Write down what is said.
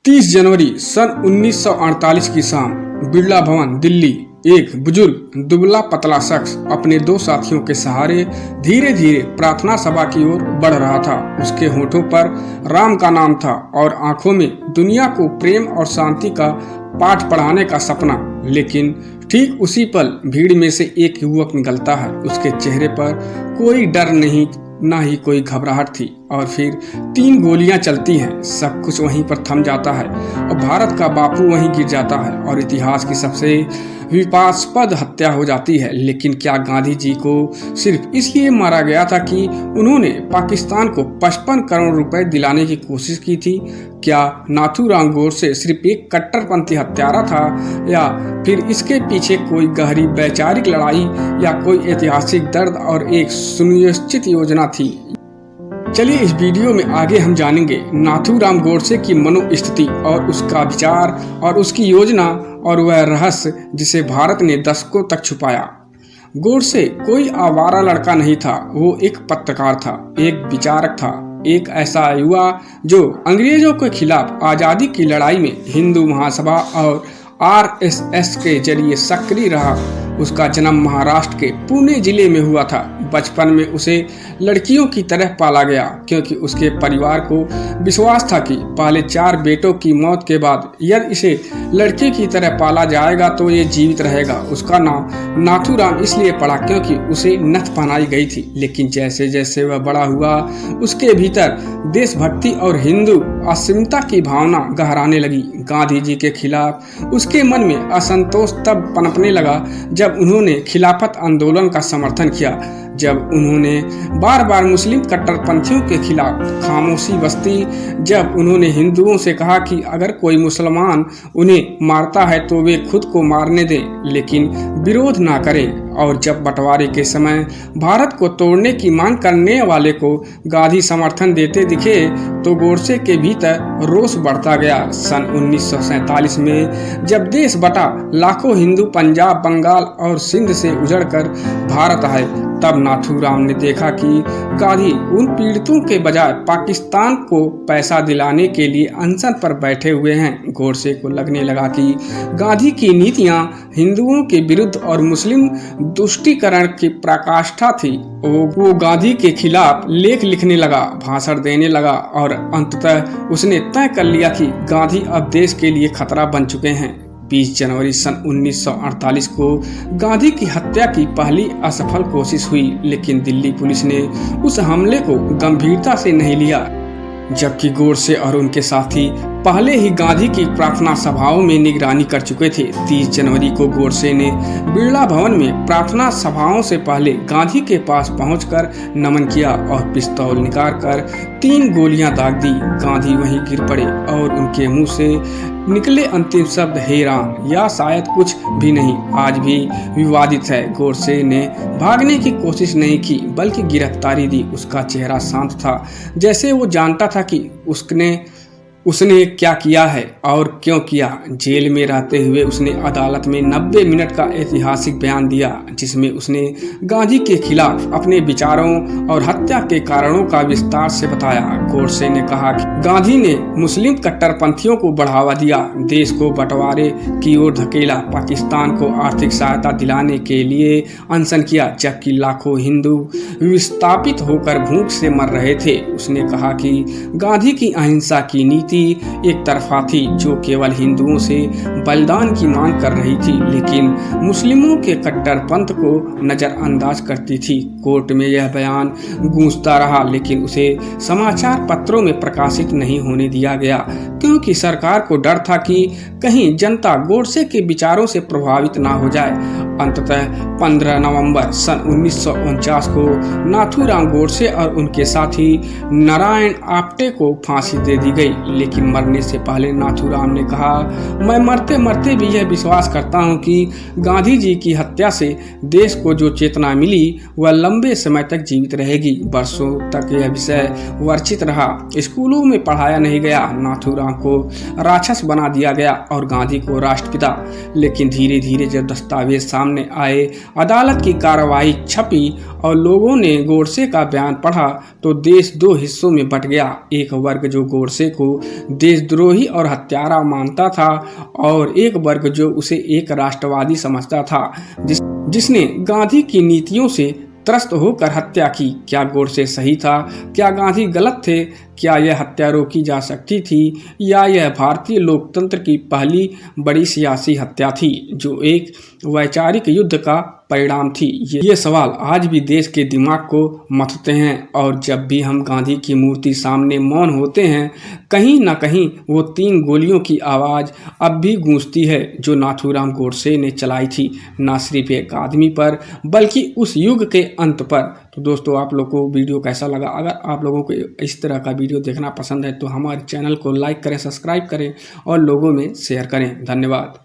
30 जनवरी सन 1948 की शाम बिरला भवन दिल्ली। एक बुजुर्ग दुबला पतला शख्स अपने दो साथियों के सहारे धीरे धीरे प्रार्थना सभा की ओर बढ़ रहा था। उसके होठों पर राम का नाम था और आंखों में दुनिया को प्रेम और शांति का पाठ पढ़ाने का सपना। लेकिन ठीक उसी पल भीड़ में से एक युवक निकलता है। उसके चेहरे पर कोई डर नहीं, ना ही कोई घबराहट थी। और फिर 3 गोलियां चलती हैं। सब कुछ वहीं पर थम जाता है और भारत का बापू वहीं गिर जाता है और इतिहास की सबसे विवादास्पद हत्या हो जाती है। लेकिन क्या गांधी जी को सिर्फ इसलिए मारा गया था कि उन्होंने पाकिस्तान को 55 करोड़ रुपए दिलाने की कोशिश की थी? क्या नाथूराम गोडसे सिर्फ एक कट्टरपंथी हत्यारा था, या फिर इसके पीछे कोई गहरी वैचारिक लड़ाई या कोई ऐतिहासिक दर्द और एक सुनिश्चित योजना थी? चलिए इस वीडियो में आगे हम जानेंगे नाथूराम गोडसे की मनोस्थिति और उसका विचार और उसकी योजना और वह रहस्य जिसे भारत ने दशकों तक छुपाया। गोडसे कोई आवारा लड़का नहीं था। वो एक पत्रकार था, एक विचारक था, एक ऐसा युवा जो अंग्रेजों के खिलाफ आज़ादी की लड़ाई में हिंदू महासभा और आरएसएस के जरिए सक्रिय रहा। उसका जन्म महाराष्ट्र के पुणे जिले में हुआ था। बचपन में उसे लड़कियों की तरह पाला गया क्योंकि उसके परिवार को विश्वास था कि पहले 4 बेटों की मौत के बाद यदि इसे लड़के की तरह पाला जाएगा तो ये जीवित रहेगा। उसका नाम नाथूराम इसलिए पड़ा क्योंकि उसे नथ पहनाई गई थी। लेकिन जैसे जैसे वह बड़ा हुआ उसके भीतर देशभक्ति और हिंदू अस्मिता की भावना गहराने लगी। गांधी जी के खिलाफ उसके मन में असंतोष तब पनपने लगा जब उन्होंने खिलाफत आंदोलन का समर्थन किया, जब उन्होंने बार बार मुस्लिम कट्टरपंथियों के खिलाफ खामोशी बरती, जब उन्होंने हिंदुओं से कहा कि अगर कोई मुसलमान उन्हें मारता है तो वे खुद को मारने दें लेकिन विरोध ना करें, और जब बंटवारे के समय भारत को तोड़ने की मांग करने वाले को गांधी समर्थन देते दिखे तो गोडसे के भीतर रोष बढ़ता गया। सन 1947 में जब देश बटा, लाखों हिंदू पंजाब, बंगाल और सिंध से उजड़कर भारत आए, तब नाथूराम ने देखा कि गांधी उन पीड़ितों के बजाय पाकिस्तान को पैसा दिलाने के लिए अनशन पर बैठे हुए हैं। गोडसे को लगने लगा कि गांधी की नीतियां हिंदुओं के विरुद्ध और मुस्लिम तुष्टीकरण की पराकाष्ठा थी। वो गांधी के खिलाफ लेख लिखने लगा, भाषण देने लगा और अंततः उसने तय कर लिया कि गांधी अब देश के लिए खतरा बन चुके हैं। 20 जनवरी सन 1948 को गांधी की हत्या की पहली असफल कोशिश हुई, लेकिन दिल्ली पुलिस ने उस हमले को गंभीरता से नहीं लिया। जबकि गोडसे और उनके साथी पहले ही गांधी की प्रार्थना सभाओं में निगरानी कर चुके थे। 30 जनवरी को गोडसे ने बिरला भवन में प्रार्थना सभाओं से पहले गांधी के पास पहुंचकर नमन किया और पिस्तौल निकालकर 3 गोलियां दाग दी। गांधी वहीं गिर पड़े और उनके मुंह से निकले अंतिम शब्द हे राम, या शायद कुछ भी नहीं, आज भी विवादित है। गोडसे ने भागने की कोशिश नहीं की बल्कि गिरफ्तारी दी। उसका चेहरा शांत था, जैसे वो जानता था कि उसने क्या किया है और क्यों किया। जेल में रहते हुए उसने अदालत में 90 मिनट का ऐतिहासिक बयान दिया, जिसमें उसने गांधी के खिलाफ अपने विचारों और हत्या के कारणों का विस्तार से बताया। गोडसे ने कहा कि गांधी ने मुस्लिम कट्टरपंथियों को बढ़ावा दिया, देश को बंटवारे की ओर धकेला, पाकिस्तान को आर्थिक सहायता दिलाने के लिए अनशन किया, जबकि लाखों हिंदू विस्थापित होकर भूख से मर रहे थे। उसने कहा कि गांधी की अहिंसा की नीति एक तरफा थी, जो केवल हिंदुओं से बलिदान की मांग कर रही थी, लेकिन मुस्लिमों के कट्टरपंथ को नजरअंदाज करती थी। कोर्ट में यह बयान गूंजता रहा, लेकिन उसे समाचार पत्रों में प्रकाशित नहीं होने दिया गया क्योंकि सरकार को डर था कि कहीं जनता गोडसे के विचारों से प्रभावित ना हो जाए। अंततः 15 नवंबर सन 1949 को नाथूराम गोडसे और उनके साथी नारायण आप्टे को फांसी दे दी गई। लेकिन मरने से पहले नाथूराम ने कहा, मैं मरते मरते भी यह विश्वास करता हूं कि गांधी जी की हत्या से देश को जो चेतना मिली वह लंबे समय तक जीवित रहेगी। वर्षों तक यह विषय वर्चित रहा, स्कूलों में पढ़ाया नहीं गया। नाथूराम नाथूराम को राक्षस बना दिया गया और गांधी को राष्ट्रपिता। लेकिन धीरे धीरे जब दस्तावेज सामने आए, अदालत की कार्रवाई छपी और लोगों ने गोडसे का बयान पढ़ा तो देश दो हिस्सों में बंट गया। एक वर्ग जो गोडसे को देशद्रोही और हत्यारा मानता था और एक वर्ग जो उसे एक राष्ट्रवादी समझता था जिसने गांधी की नीतियों से त्रस्त होकर हत्या की। क्या गोडसे सही था? क्या गांधी गलत थे? क्या यह हत्या रोकी जा सकती थी या यह भारतीय लोकतंत्र की पहली बड़ी सियासी हत्या थी जो एक वैचारिक युद्ध का परिणाम थी? ये सवाल आज भी देश के दिमाग को मथते हैं और जब भी हम गांधी की मूर्ति सामने मौन होते हैं, कहीं ना कहीं वो 3 गोलियों की आवाज़ अब भी गूंजती है जो नाथूराम गोडसे ने चलाई थी, ना सिर्फ एक आदमी पर बल्कि उस युग के अंत पर। तो दोस्तों, आप लोग को वीडियो कैसा लगा? अगर आप लोगों को इस तरह का वीडियो देखना पसंद है तो हमारे चैनल को लाइक करें, सब्सक्राइब करें और लोगों में शेयर करें। धन्यवाद।